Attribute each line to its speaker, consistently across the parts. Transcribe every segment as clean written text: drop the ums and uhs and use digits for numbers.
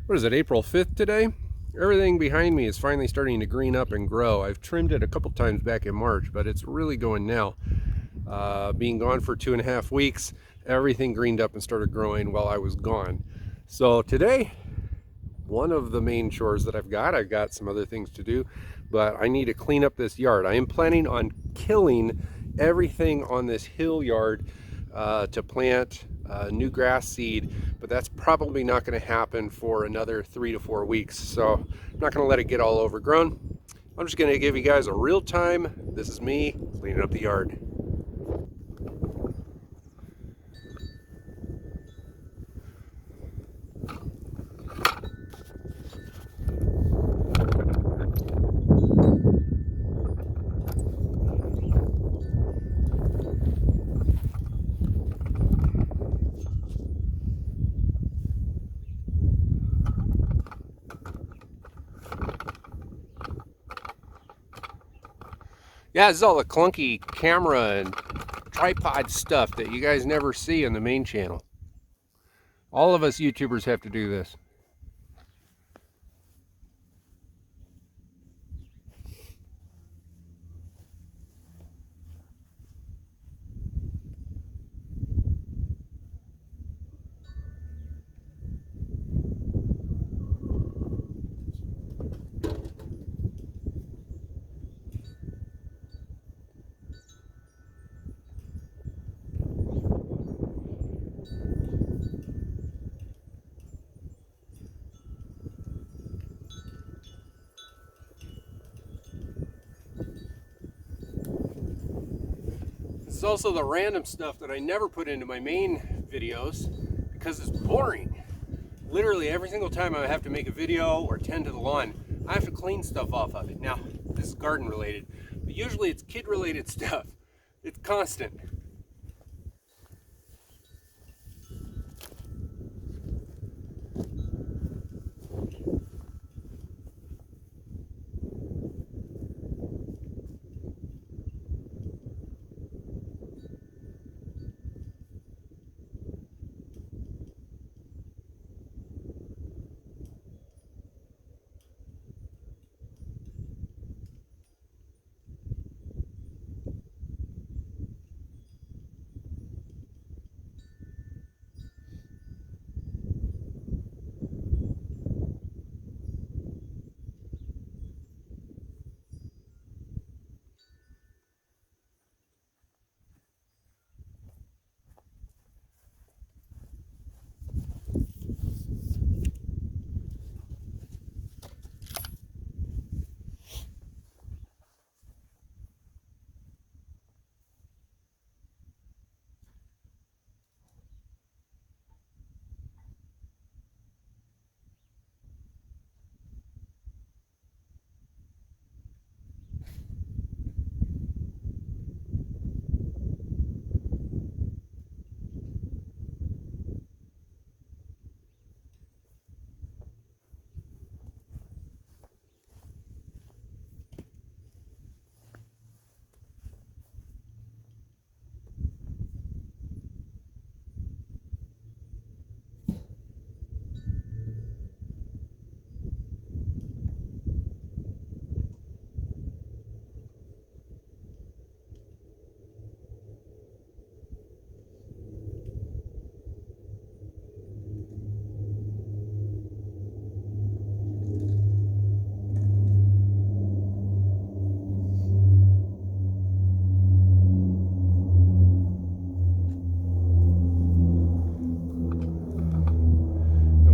Speaker 1: What is it, April 5th today? Everything behind me is finally starting to green up and grow. I've trimmed it a couple times back in March, but it's really going now. Being gone for 2.5 weeks, everything greened up and started growing while I was gone. So today, one of the main chores that I've got some other things to do, but I need to clean up this yard. I am planning on killing everything on this hill yard to plant new grass seed, but that's probably not going to happen for another 3 to 4 weeks. So I'm not going to let it get all overgrown. I'm just going to give you guys a real time. This is me cleaning up the yard. Yeah, this is all the clunky camera and tripod stuff that you guys never see on the main channel. All of us YouTubers have to do this. This is also the random stuff that I never put into my main videos because it's boring. Literally every single time I have to make a video or tend to the lawn, I have to clean stuff off of it. Now, this is garden related, but usually it's kid related stuff. It's constant.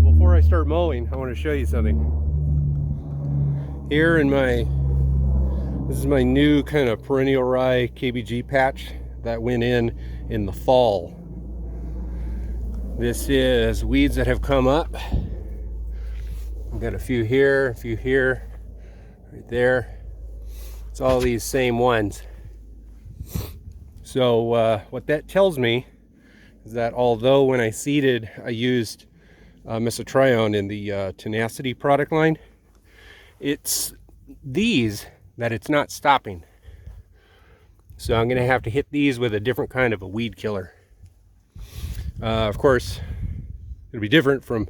Speaker 1: Before I start mowing, I want to show you something. Here in this is my new kind of perennial rye KBG patch that went in the fall. This is weeds that have come up. I've got a few here, right there. It's all these same ones. So what that tells me is that although when I seeded, I used mesotrione in the tenacity product line, it's these that it's not stopping. So I'm going to have to hit these with a different kind of a weed killer. Of course, it'll be different from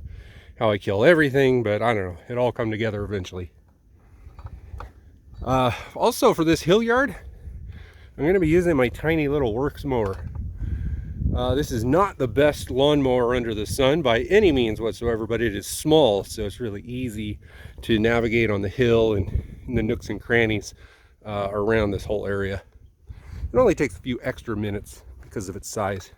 Speaker 1: how I kill everything, but I don't know. It all come together eventually. Also for this hill yard, I'm going to be using my tiny little Works mower. This is not the best lawnmower under the sun by any means whatsoever, but it is small, so it's really easy to navigate on the hill and in the nooks and crannies around this whole area. It only takes a few extra minutes because of its size.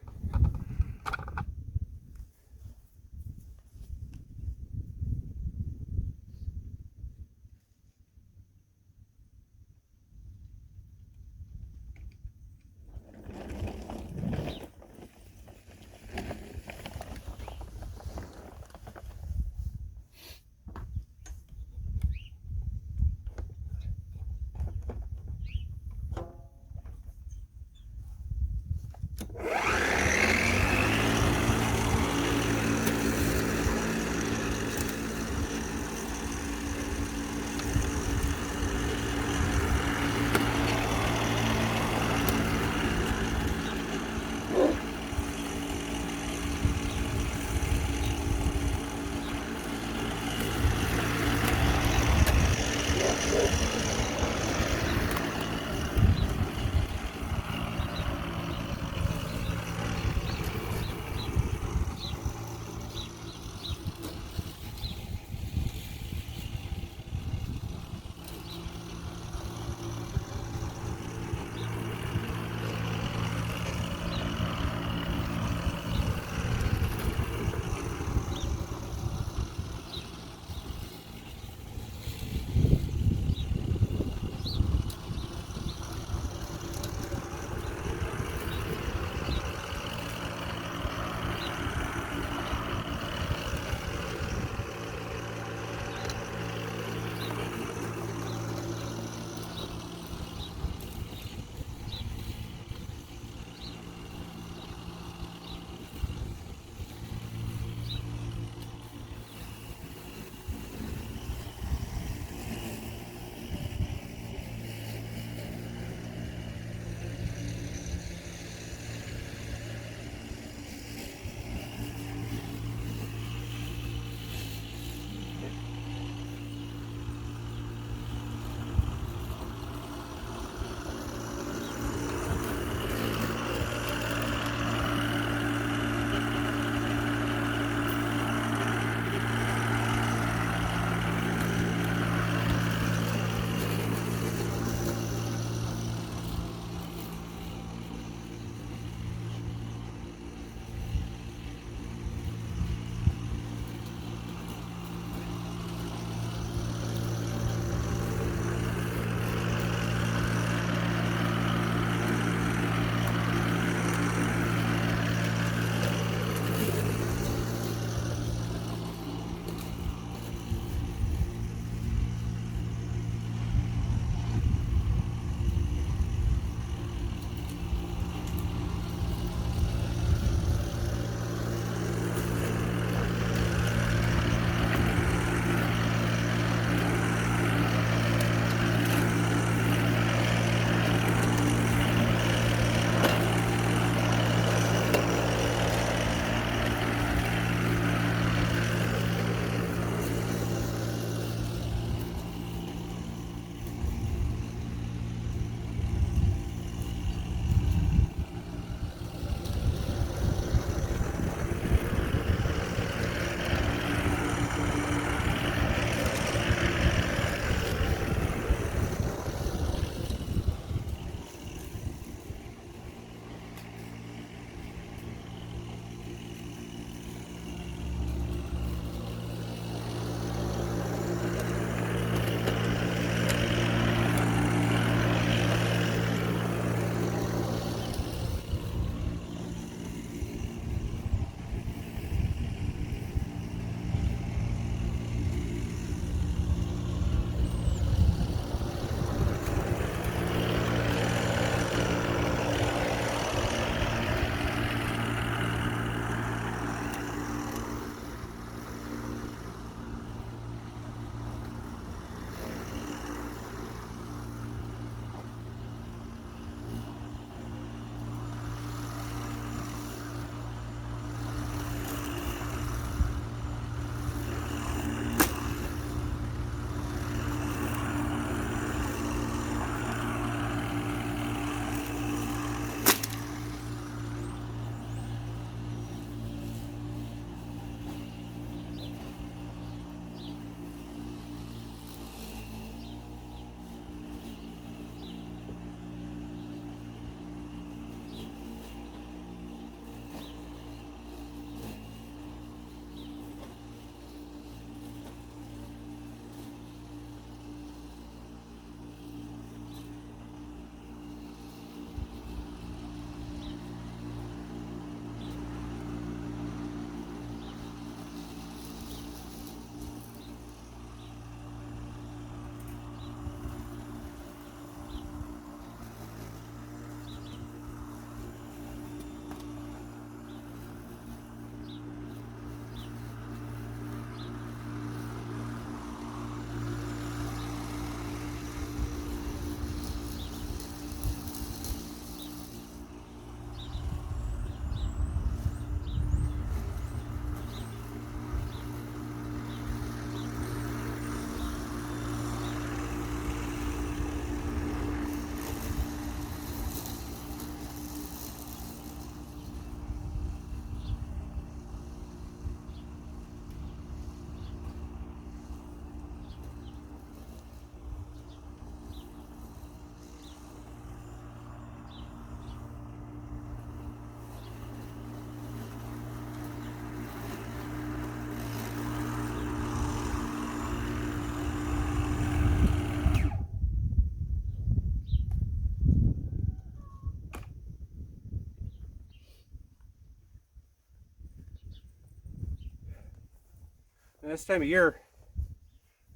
Speaker 1: This time of year,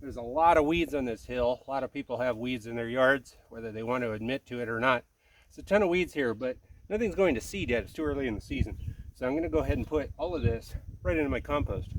Speaker 1: there's a lot of weeds on this hill. A lot of people have weeds in their yards, whether they want to admit to it or not. It's a ton of weeds here, but nothing's going to seed yet. It's too early in the season. So I'm going to go ahead and put all of this right into my compost.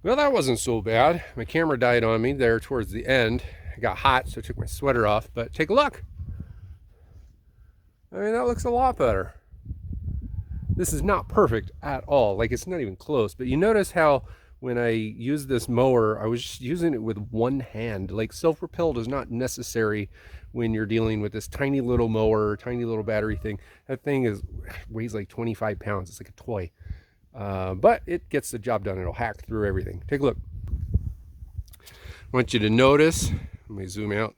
Speaker 1: Well, that wasn't so bad. My camera died on me there towards the end. It got hot, so I took my sweater off, but take a look. I mean, that looks a lot better. This is not perfect at all. Like, it's not even close, but you notice how when I used this mower, I was just using it with one hand. Like, self-propelled is not necessary when you're dealing with this tiny little mower, tiny little battery thing. That thing weighs like 25 pounds. It's like a toy. But it gets the job done. It'll hack through everything. Take a look. I want you to notice, let me zoom out.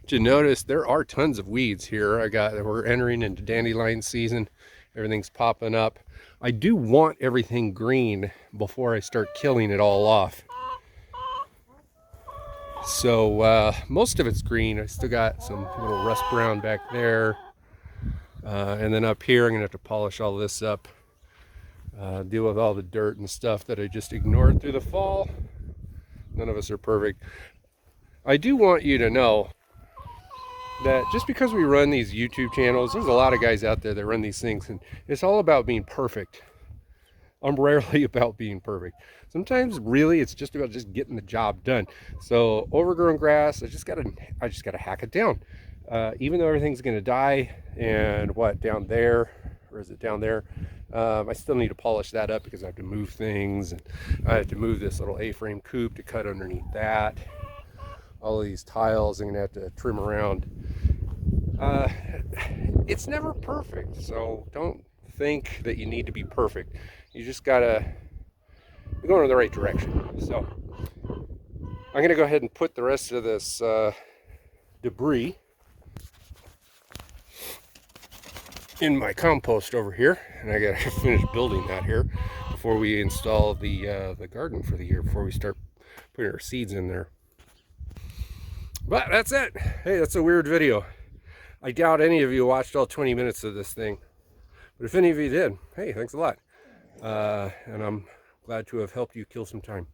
Speaker 1: You notice there are tons of weeds here. We're entering into dandelion season. Everything's popping up. I do want everything green before I start killing it all off. So most of it's green. I still got some little rust brown back there. And then up here, I'm gonna have to polish all this up. Deal with all the dirt and stuff that I just ignored through the fall. None of us are perfect. I do want you to know that just because we run these YouTube channels, there's a lot of guys out there that run these things, and it's all about being perfect. I'm rarely about being perfect. Sometimes really it's just about just getting the job done. So overgrown grass, I just gotta hack it down. Even though everything's gonna die, and what, down there, or is it down there? I still need to polish that up because I have to move things, and I have to move this little A-frame coop to cut underneath that. All of these tiles I'm gonna have to trim around. It's never perfect, so don't think that you need to be perfect. You just gotta go in the right direction. So I'm gonna go ahead and put the rest of this debris in my compost over here, and I gotta finish building that here before we install the garden for the year, before we start putting our seeds in there. But that's it. Hey, that's a weird video. I doubt any of you watched all 20 minutes of this thing. But if any of you did, hey, thanks a lot. And I'm glad to have helped you kill some time.